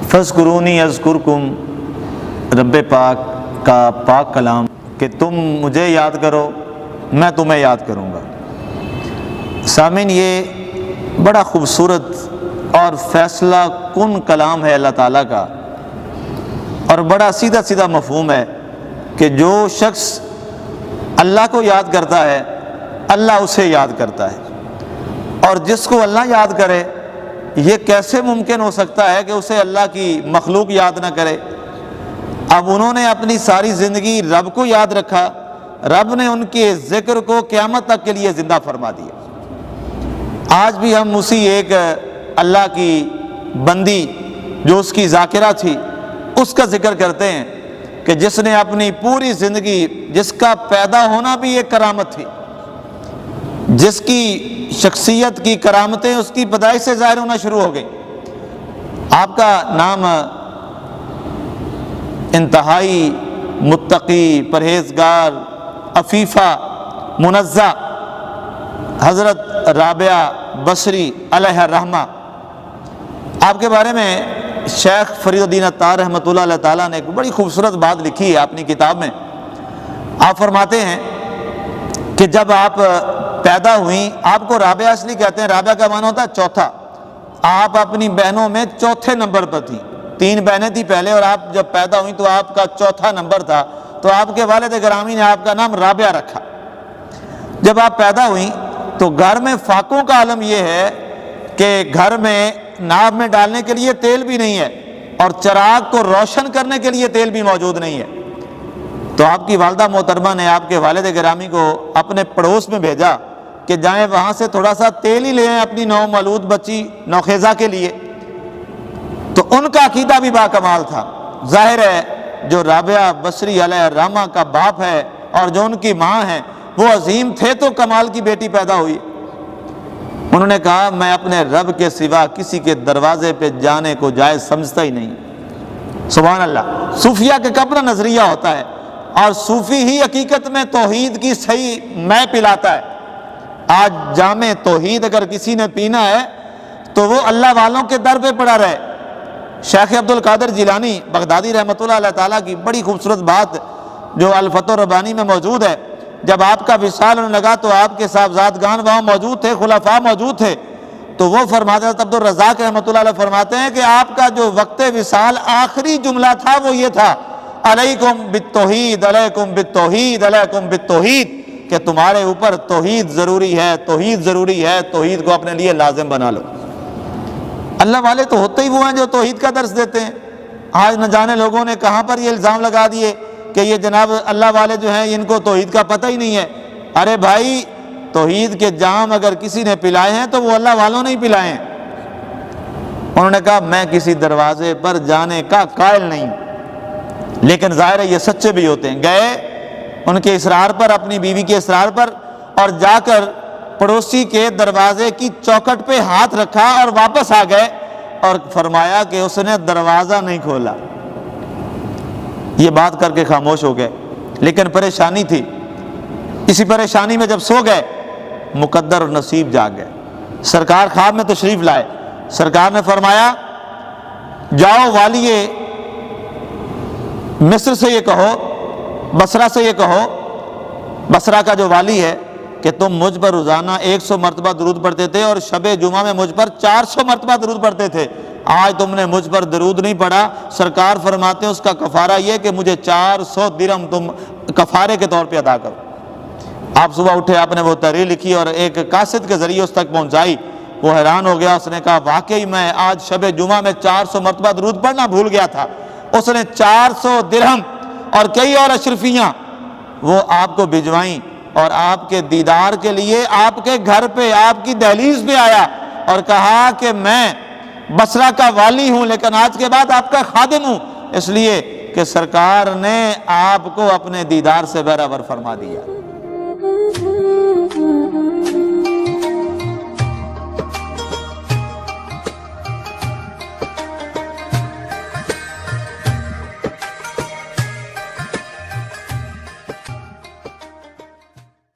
فَاذْكُرُونِي اذْكُرْكُم، رب پاک کا پاک کلام کہ تم مجھے یاد کرو میں تمہیں یاد کروں گا۔ سامعین، یہ بڑا خوبصورت اور فیصلہ کن کلام ہے اللہ تعالیٰ کا، اور بڑا سیدھا سیدھا مفہوم ہے کہ جو شخص اللہ کو یاد کرتا ہے اللہ اسے یاد کرتا ہے، اور جس کو اللہ یاد کرے یہ کیسے ممکن ہو سکتا ہے کہ اسے اللہ کی مخلوق یاد نہ کرے۔ اب انہوں نے اپنی ساری زندگی رب کو یاد رکھا، رب نے ان کے ذکر کو قیامت تک کے لیے زندہ فرما دیا۔ آج بھی ہم اسی ایک اللہ کی بندی جو اس کی ذاکرہ تھی اس کا ذکر کرتے ہیں کہ جس نے اپنی پوری زندگی، جس کا پیدا ہونا بھی ایک کرامت تھی، جس کی شخصیت کی کرامتیں اس کی پیدائش سے ظاہر ہونا شروع ہو گئی۔ آپ کا نام انتہائی متقی، پرہیزگار، عفیفہ، منزہ حضرت رابعہ بصری علیہ الرحمہ، آپ کے بارے میں شیخ فرید الدین عطار رحمۃ اللہ علیہ تعالیٰ نے ایک بڑی خوبصورت بات لکھی ہے اپنی کتاب میں۔ آپ فرماتے ہیں کہ جب آپ پیدا ہوئیں، آپ کو رابعہ اس لیے کہتے ہیں، رابعہ کا معنی ہوتا ہے چوتھا، آپ اپنی بہنوں میں چوتھے نمبر پر تھیں، 3 بہنیں تھیں پہلے، اور آپ جب پیدا ہوئیں تو آپ کا چوتھا نمبر تھا، تو آپ کے والد گرامی نے آپ کا نام رابعہ رکھا۔ جب آپ پیدا ہوئیں تو گھر میں فاقوں کا عالم یہ ہے کہ گھر میں ناپ میں ڈالنے کے لیے تیل بھی نہیں ہے، اور چراغ کو روشن کرنے کے لیے تیل بھی موجود نہیں ہے۔ تو آپ کی والدہ محترمہ نے آپ کے والد گرامی کو اپنے پڑوس میں بھیجا کہ جائیں وہاں سے تھوڑا سا تیل ہی لے آئیں اپنی نومولود بچی نوخیزہ کے لیے۔ تو ان کا عقیدہ بھی باکمال تھا۔ ظاہر ہے جو رابعہ بصری علیہ الرحمہ کا باپ ہے اور جو ان کی ماں ہے وہ عظیم تھے، تو کمال کی بیٹی پیدا ہوئی۔ انہوں نے کہا میں اپنے رب کے سوا کسی کے دروازے پہ جانے کو جائز سمجھتا ہی نہیں۔ سبحان اللہ، صوفیہ کا اپنا نظریہ ہوتا ہے، اور صوفی ہی حقیقت میں توحید کی صحیح میں پلاتا ہے۔ آج جام توحید اگر کسی نے پینا ہے تو وہ اللہ والوں کے در پہ پڑا رہے۔ شیخ عبد القادر جیلانی بغدادی رحمۃ اللہ علیہ تعالیٰ کی بڑی خوبصورت بات جو الفتح الربانی میں موجود ہے، جب آپ کا وصال ہونے لگا تو آپ کے صاحبزادگان وہاں موجود تھے، خلفاء موجود تھے، تو وہ فرماتے ہیں، عبد الرزاق رحمۃ اللہ علیہ فرماتے ہیں کہ آپ کا جو وقت وصال آخری جملہ تھا وہ یہ تھا، علیکم بالتوحید، علیکم بالتوحید، علیکم بالتوحید، کہ تمہارے اوپر توحید ضروری ہے، توحید ضروری ہے، توحید کو اپنے لیے لازم بنا لو۔ اللہ والے تو ہوتے ہی وہ ہیں جو توحید کا درس دیتے ہیں۔ آج نہ جانے لوگوں نے کہاں پر یہ الزام لگا دیے کہ یہ جناب اللہ والے جو ہیں ان کو توحید کا پتہ ہی نہیں ہے۔ ارے بھائی، توحید کے جام اگر کسی نے پلائے ہیں تو وہ اللہ والوں نے ہی پلائے ہیں۔ انہوں نے کہا میں کسی دروازے پر جانے کا قائل نہیں، لیکن ظاہر ہے یہ سچے بھی ہوتے ہیں۔ گئے ان کے اصرار پر، اپنی بیوی کے اصرار پر، اور جا کر پڑوسی کے دروازے کی چوکھٹ پہ ہاتھ رکھا اور واپس آ گئے، اور فرمایا کہ اس نے دروازہ نہیں کھولا۔ یہ بات کر کے خاموش ہو گئے، لیکن پریشانی تھی۔ اسی پریشانی میں جب سو گئے، مقدر اور نصیب جاگ گئے۔ سرکار خواب میں تشریف لائے، سرکار نے فرمایا جاؤ والی مصر سے یہ کہو، بصرہ سے یہ کہو، بصرہ کا جو والی ہے، کہ تم مجھ پر روزانہ 100 مرتبہ درود پڑھتے تھے اور شب جمعہ میں مجھ پر 400 مرتبہ درود پڑھتے تھے، آج تم نے مجھ پر درود نہیں پڑھا۔ سرکار فرماتے ہیں اس کا کفارہ یہ کہ مجھے 400 درہم تم کفارے کے طور پہ ادا کرو۔ آپ صبح اٹھے، آپ نے وہ تحریر لکھی اور ایک قاصد کے ذریعے اس تک پہنچائی۔ وہ حیران ہو گیا، اس نے کہا واقعی میں آج شب جمعہ میں 400 مرتبہ درود پڑھنا بھول گیا تھا۔ اس نے 400 درہم اور کئی اور اشرفیاں وہ آپ کو بھجوائیں، اور آپ کے دیدار کے لیے آپ کے گھر پہ، آپ کی دہلیز پہ آیا اور کہا کہ میں بصرہ کا والی ہوں لیکن آج کے بعد آپ کا خادم ہوں، اس لیے کہ سرکار نے آپ کو اپنے دیدار سے بہرہ ور فرما دیا۔